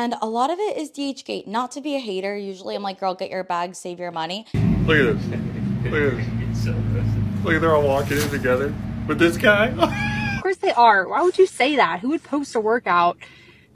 and a lot of it is DHgate. Not to be a hater, usually I'm like, girl, get your bag, save your money. Look at this. Look at this. Look, they're all walking in together with this guy. Of course they are. Why would you say that? Who would post a workout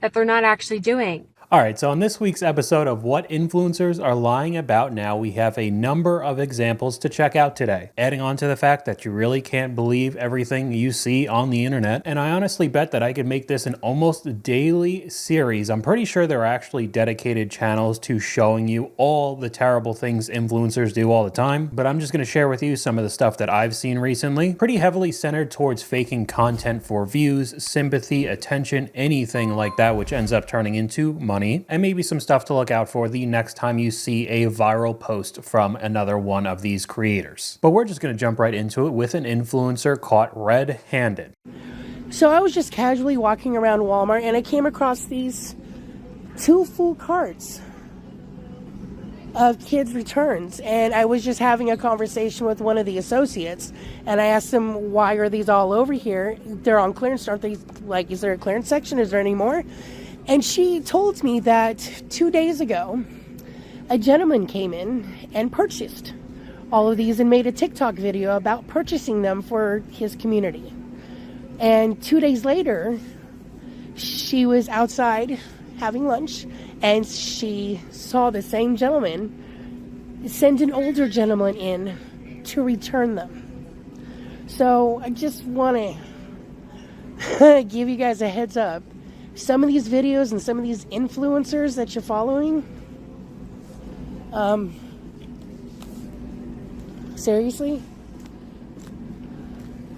that they're not actually doing? All right, so on this week's episode of What Influencers Are Lying About Now, we have a number of examples to check out today, adding on to the fact that you really can't believe everything you see on the internet. And I honestly bet that I could make this an almost daily series. I'm pretty sure there are actually dedicated channels to showing you all the terrible things influencers do all the time, but I'm just going to share with you some of the stuff that I've seen recently, pretty heavily centered towards faking content for views, sympathy, attention, anything like that, which ends up turning into money. And maybe some stuff to look out for the next time you see a viral post from another one of these creators. But we're just going to jump right into it with an influencer caught red-handed. So I was just casually walking around Walmart and I came across these 2 full carts of kids' returns, and I was just having a conversation with one of the associates, and I asked them, why are these all over here? They're on clearance, aren't they? Like, is there a clearance section? Is there any more? And she told me that 2 days ago, a gentleman came in and purchased all of these and made a TikTok video about purchasing them for his community. And 2 days later, she was outside having lunch and she saw the same gentleman send an older gentleman in to return them. So I just want to give you guys a heads up. Some of these videos and some of these influencers that you're following, seriously,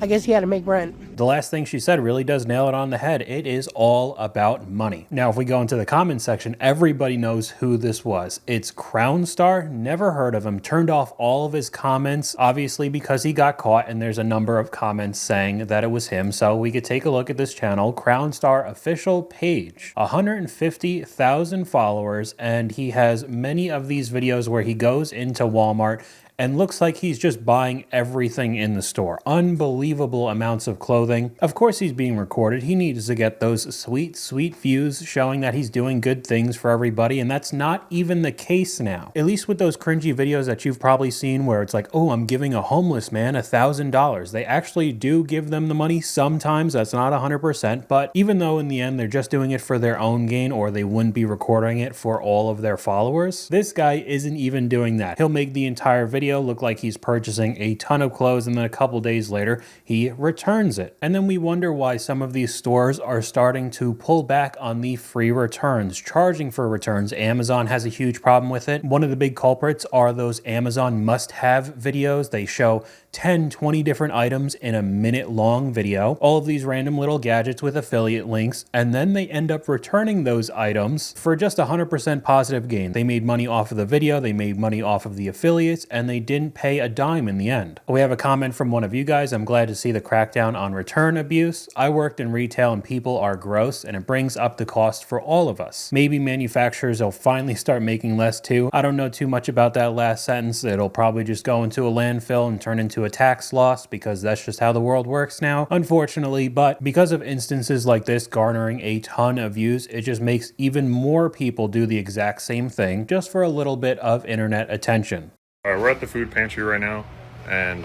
I guess you had to make rent. The last thing she said really does nail it on the head. It is all about money. Now, if we go into the comment section, everybody knows who this was. It's Crown Star. Never heard of him. Turned off all of his comments, obviously because he got caught, and there's a number of comments saying that it was him. So we could take a look at this channel, Crown Star official page, 150,000 followers, and he has many of these videos where he goes into Walmart and looks like he's just buying everything in the store. Unbelievable amounts of clothing. Of course he's being recorded. He needs to get those sweet, sweet views showing that he's doing good things for everybody, and that's not even the case now. At least with those cringy videos that you've probably seen where it's like, oh, I'm giving a homeless man $1,000. They actually do give them the money sometimes. That's not 100%, but even though in the end they're just doing it for their own gain, or they wouldn't be recording it for all of their followers, this guy isn't even doing that. He'll make the entire video look like he's purchasing a ton of clothes, and then a couple days later he returns it. And then we wonder why some of these stores are starting to pull back on the free returns, charging for returns. Amazon has a huge problem with it. One of the big culprits are those Amazon must-have videos. They show 10, 20 different items in a minute-long video, all of these random little gadgets with affiliate links, and then they end up returning those items for just 100% positive gain. They made money off of the video, they made money off of the affiliates, and they didn't pay a dime in the end. We have a comment from one of you guys. I'm glad to see the crackdown on return abuse. I worked in retail and people are gross, and it brings up the cost for all of us. Maybe manufacturers will finally start making less too. I don't know too much about that last sentence. It'll probably just go into a landfill and turn into a tax loss, because that's just how the world works now, unfortunately. But because of instances like this garnering a ton of views, it just makes even more people do the exact same thing just for a little bit of internet attention. All right, we're at the food pantry right now, and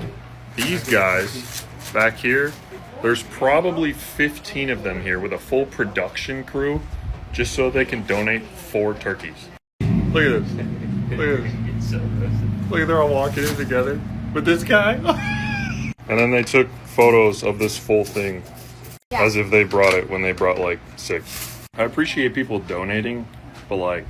these guys back here, there's probably 15 of them here with a full production crew just so they can donate 4 turkeys. Look at this. Look at this. Look, they're all walking in together with this guy. And then they took photos of this full thing as if they brought it when they brought like 6. I appreciate people donating, but like,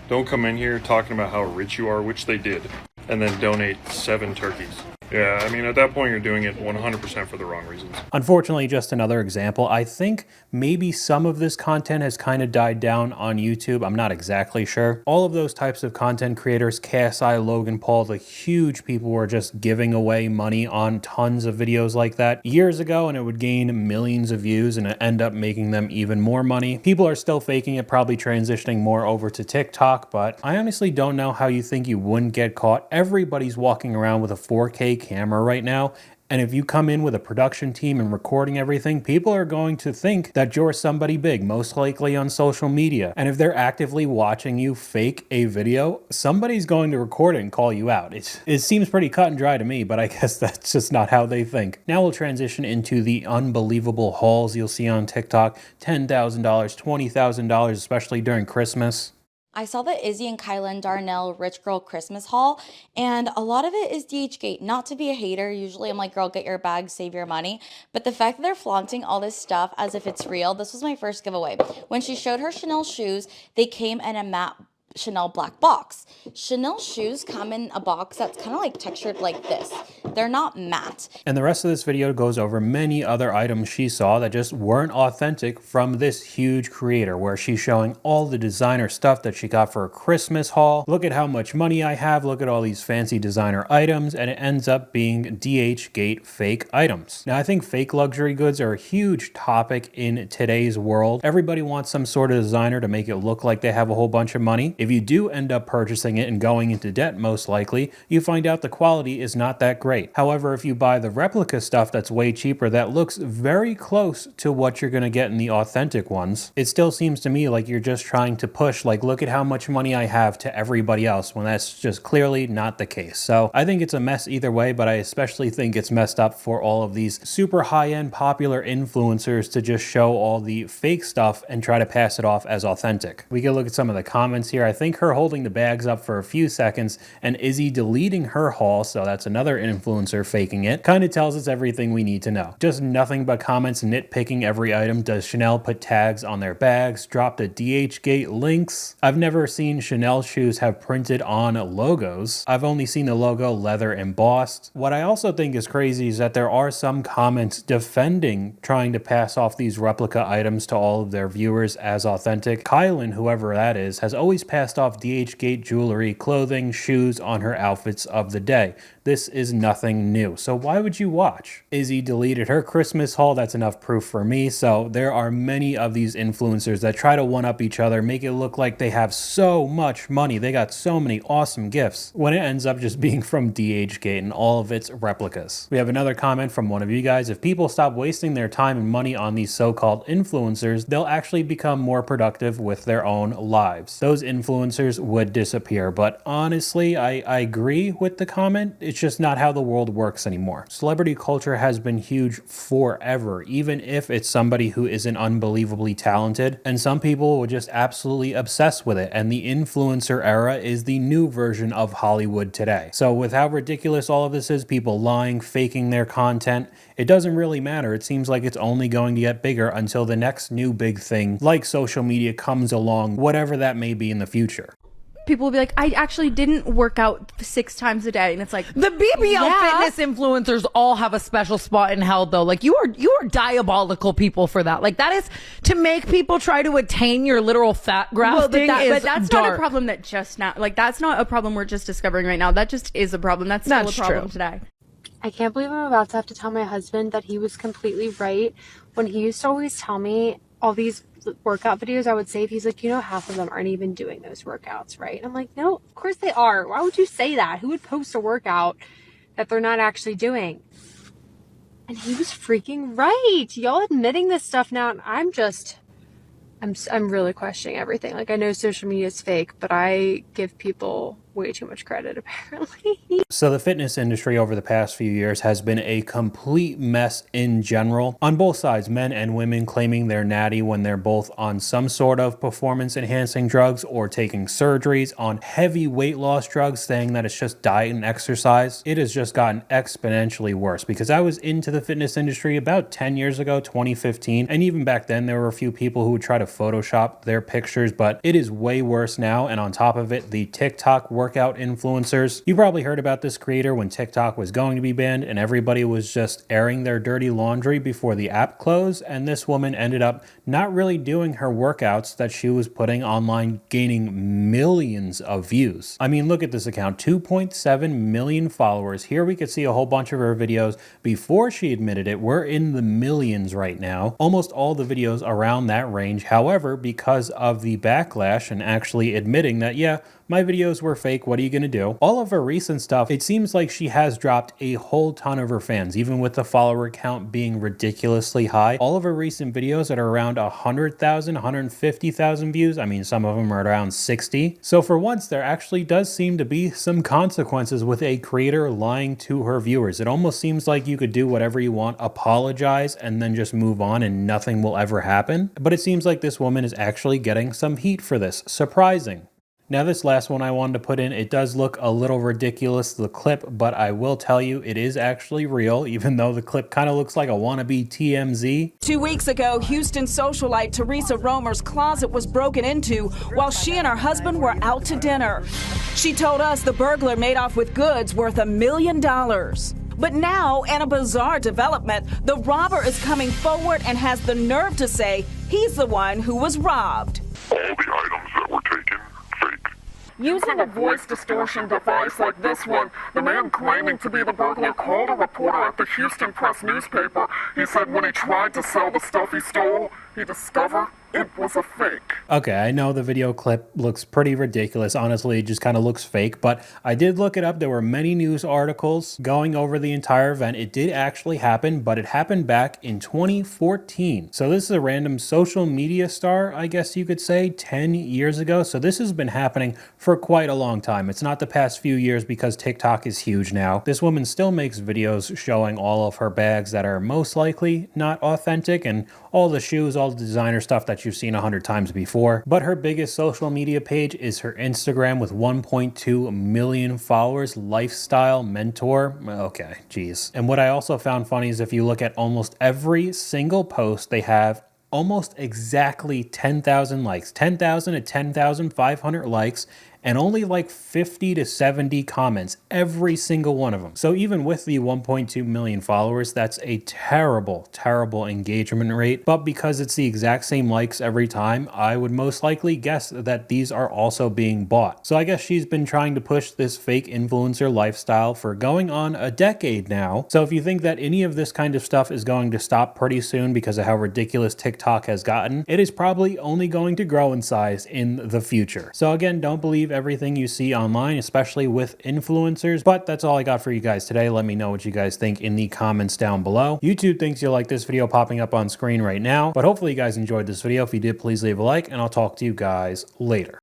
don't come in here talking about how rich you are, which they did, and then donate 7 turkeys. Yeah, I mean, at that point, you're doing it 100% for the wrong reasons. Unfortunately, just another example. I think maybe some of this content has kind of died down on YouTube. I'm not exactly sure. All of those types of content creators, KSI, Logan Paul, the huge people were just giving away money on tons of videos like that years ago, and it would gain millions of views and end up making them even more money. People are still faking it, probably transitioning more over to TikTok, but I honestly don't know how you think you wouldn't get caught. Everybody's walking around with a 4K camera right now, And if you come in with a production team and recording everything, people are going to think that you're somebody big, most likely on social media. And if they're actively watching you fake a video, somebody's going to record it and call you out. It seems pretty cut and dry to me, but I guess that's just not how they think. Now we'll transition into the unbelievable hauls you'll see on TikTok. $10,000, $20,000, especially during Christmas. I saw the Izzy and Kylan Darnell Rich Girl Christmas haul, and a lot of it is DHgate. Not to be a hater, usually I'm like, girl, get your bag, save your money. But the fact that they're flaunting all this stuff as if it's real, this was my first giveaway. When she showed her Chanel shoes, they came in a matte Chanel black box. Chanel shoes come in a box that's kind of like textured like this. They're not matte. And the rest of this video goes over many other items she saw that just weren't authentic from this huge creator, where she's showing all the designer stuff that she got for a Christmas haul. Look at how much money I have. Look at all these fancy designer items. And it ends up being DHgate fake items. Now, I think fake luxury goods are a huge topic in today's world. Everybody wants some sort of designer to make it look like they have a whole bunch of money. If you do end up purchasing it and going into debt, most likely, you find out the quality is not that great. However, if you buy the replica stuff that's way cheaper, that looks very close to what you're going to get in the authentic ones, it still seems to me like you're just trying to push, like, look at how much money I have to everybody else, when that's just clearly not the case. So I think it's a mess either way, but I especially think it's messed up for all of these super high-end popular influencers to just show all the fake stuff and try to pass it off as authentic. We can look at some of the comments here. I think her holding the bags up for a few seconds and Izzy deleting her haul, so that's another influencer faking it, kind of tells us everything we need to know. Just nothing but comments nitpicking every item. Does Chanel put tags on their bags? Drop the DHgate links. I've never seen Chanel shoes have printed on logos. I've only seen the logo leather embossed. What I also think is crazy is that there are some comments defending trying to pass off these replica items to all of their viewers as authentic. Kylan, whoever that is, has always passed off DHgate jewelry, clothing, shoes on her outfits of the day. This is nothing new. So why would you watch? Izzy deleted her Christmas haul. That's enough proof for me. So there are many of these influencers that try to one up each other, make it look like they have so much money. They got so many awesome gifts, when it ends up just being from DHgate and all of its replicas. We have another comment from one of you guys. If people stop wasting their time and money on these so-called influencers, they'll actually become more productive with their own lives. Those influencers would disappear. But honestly, I agree with the comment. It's just not how the world works anymore. Celebrity culture has been huge forever, even if it's somebody who isn't unbelievably talented. And some people will just absolutely obsess with it. And the influencer era is the new version of Hollywood today. So with how ridiculous all of this is, people lying, faking their content, it doesn't really matter. It seems like it's only going to get bigger until the next new big thing, like social media, comes along, whatever that may be in the future. People will be like, I actually didn't work out 6 times a day. And it's like, the BBL fitness influencers all have a special spot in hell, though. Like, you are diabolical people for that. Like, that is to make people try to attain your literal fat grafting. but that's dark. not a problem that just now, like, that's not a problem we're just discovering right now. That just is a problem. That's still a problem today. I can't believe I'm about to have to tell my husband that he was completely right when he used to always tell me all these workout videos I would save. He's like, half of them aren't even doing those workouts, right? And I'm like, no, of course they are. Why would you say that? Who would post a workout that they're not actually doing? And he was freaking right. Y'all admitting this stuff now, and I'm really questioning everything. Like, I know social media is fake, but I give people way too much credit, apparently. So the fitness industry over the past few years has been a complete mess in general, on both sides, men and women claiming they're natty when they're both on some sort of performance enhancing drugs or taking surgeries, on heavy weight loss drugs, saying that it's just diet and exercise. It has just gotten exponentially worse, because I was into the fitness industry about 10 years ago, 2015, and even back then there were a few people who would try to Photoshop their pictures, but it is way worse now. And on top of it, the TikTok workout influencers. You probably heard about this creator when TikTok was going to be banned and everybody was just airing their dirty laundry before the app closed, and this woman ended up not really doing her workouts that she was putting online, gaining millions of views. I mean, look at this account, 2.7 million followers. Here we could see a whole bunch of her videos before she admitted it. We're in the millions right now. Almost all the videos around that range. However, because of the backlash and actually admitting that, yeah, my videos were fake, what are you gonna do? All of her recent stuff, it seems like she has dropped a whole ton of her fans, even with the follower count being ridiculously high. All of her recent videos that are around 100,000, 150,000 views, I mean, some of them are around 60. So for once, there actually does seem to be some consequences with a creator lying to her viewers. It almost seems like you could do whatever you want, apologize, and then just move on and nothing will ever happen. But it seems like this woman is actually getting some heat for this. Surprising. Now this last one I wanted to put in, it does look a little ridiculous, the clip, but I will tell you it is actually real, even though the clip kind of looks like a wannabe TMZ. 2 weeks ago, Houston socialite Teresa Romer's closet was broken into while she and her husband were out to dinner. She told us the burglar made off with goods worth $1 million. But now, in a bizarre development, the robber is coming forward and has the nerve to say he's the one who was robbed. All the items that were taken, fake. Using a voice distortion device like this one, the man claiming to be the burglar called a reporter at the Houston Press newspaper. He said when he tried to sell the stuff he stole, he discovered it was a fake. Okay, I know the video clip looks pretty ridiculous. Honestly, it just kind of looks fake, but I did look it up. There were many news articles going over the entire event. It did actually happen, but it happened back in 2014. So this is a random social media star, I guess you could say, 10 years ago. So this has been happening for quite a long time. It's not the past few years because TikTok is huge now. This woman still makes videos showing all of her bags that are most likely not authentic and all the shoes, all the designer stuff that you've seen 100 times before. But her biggest social media page is her Instagram with 1.2 million followers, lifestyle mentor. Okay, geez. And what I also found funny is if you look at almost every single post, they have almost exactly 10,000 likes, 10,000 to 10,500 likes, and only like 50 to 70 comments, every single one of them. So even with the 1.2 million followers, that's a terrible, terrible engagement rate. But because it's the exact same likes every time, I would most likely guess that these are also being bought. So I guess she's been trying to push this fake influencer lifestyle for going on a decade now. So if you think that any of this kind of stuff is going to stop pretty soon because of how ridiculous TikTok has gotten, it is probably only going to grow in size in the future. So again, don't believe everything you see online, especially with influencers. But that's all I got for you guys today. Let me know what you guys think in the comments down below. YouTube thinks you'll like this video popping up on screen right now, but hopefully you guys enjoyed this video. If you did, please leave a like, and I'll talk to you guys later.